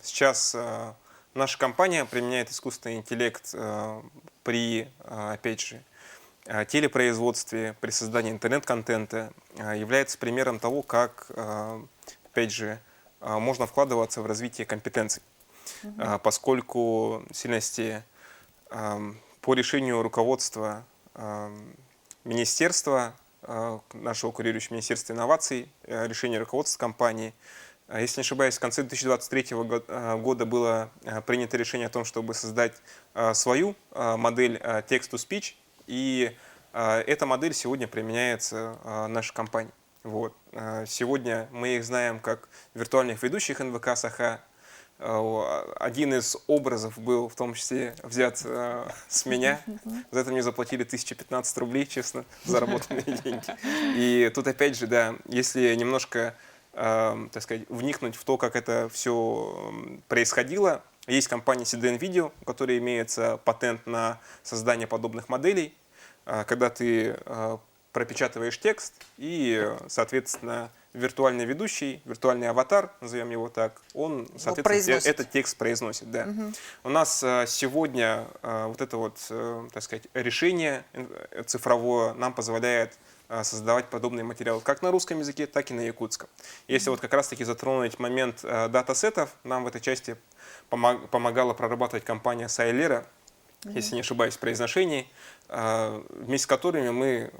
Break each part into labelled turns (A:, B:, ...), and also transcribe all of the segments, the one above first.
A: Сейчас наша компания применяет искусственный интеллект при, опять же, телепроизводстве, при создании интернет-контента, является примером того, как, опять же, можно вкладываться в развитие компетенций. Поскольку в сильности по решению руководства министерства, нашего курирующего Министерства инноваций, решение руководства компании, если не ошибаюсь, в конце 2023 года было принято решение о том, чтобы создать свою модель text-to-speech, и эта модель сегодня применяется в нашей компании. Вот. Сегодня мы их знаем как виртуальных ведущих НВК Саха. Один из образов был в том числе взят с меня. За это мне заплатили 1015 рублей, честно, заработанные деньги. И тут опять же, да, если немножко, так сказать, вникнуть в то, как это все происходило, есть компания CDN Video, у которой имеется патент на создание подобных моделей, когда ты пропечатываешь текст и, соответственно, виртуальный ведущий, виртуальный аватар, назовем его так, он, соответственно, этот текст произносит. Да. У нас сегодня вот это вот, так сказать, решение цифровое нам позволяет создавать подобные материалы как на русском языке, так и на якутском. Если вот как раз-таки затронуть момент датасетов, нам в этой части помогала прорабатывать компания Сайлера, если не ошибаюсь в произношении, вместе с которыми мы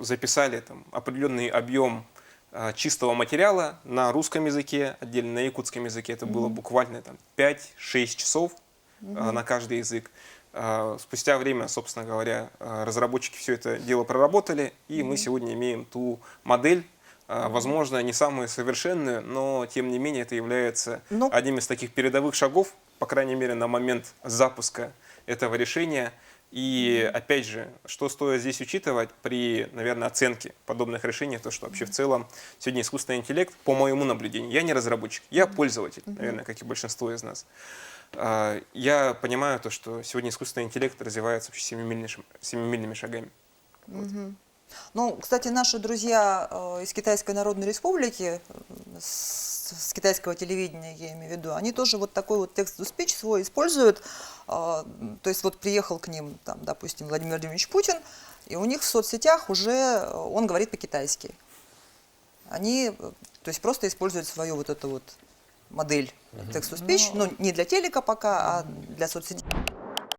A: записали там определенный объем чистого материала на русском языке, отдельно на якутском языке. Это было буквально 5-6 часов на каждый язык. Спустя время, собственно говоря, разработчики все это дело проработали, и мы сегодня имеем ту модель, возможно, не самую совершенную, но тем не менее это является одним из таких передовых шагов, по крайней мере, на момент запуска этого решения. И опять же, что стоит здесь учитывать при, наверное, оценке подобных решений, то, что вообще в целом сегодня искусственный интеллект, по моему наблюдению, я не разработчик, я пользователь, наверное, как и большинство из нас. Я понимаю то, что сегодня искусственный интеллект развивается вообще семимильными шагами. Вот.
B: Ну, кстати, наши друзья из Китайской Народной Республики, с китайского телевидения, я имею в виду, они тоже вот такой вот text-to-speech свой используют. То есть вот приехал к ним, там, допустим, Владимир Владимирович Путин, и у них в соцсетях уже он говорит по-китайски. Они, то есть просто используют свою вот эту вот модель text-to-speech, ну, не для телека пока, а для соцсетей.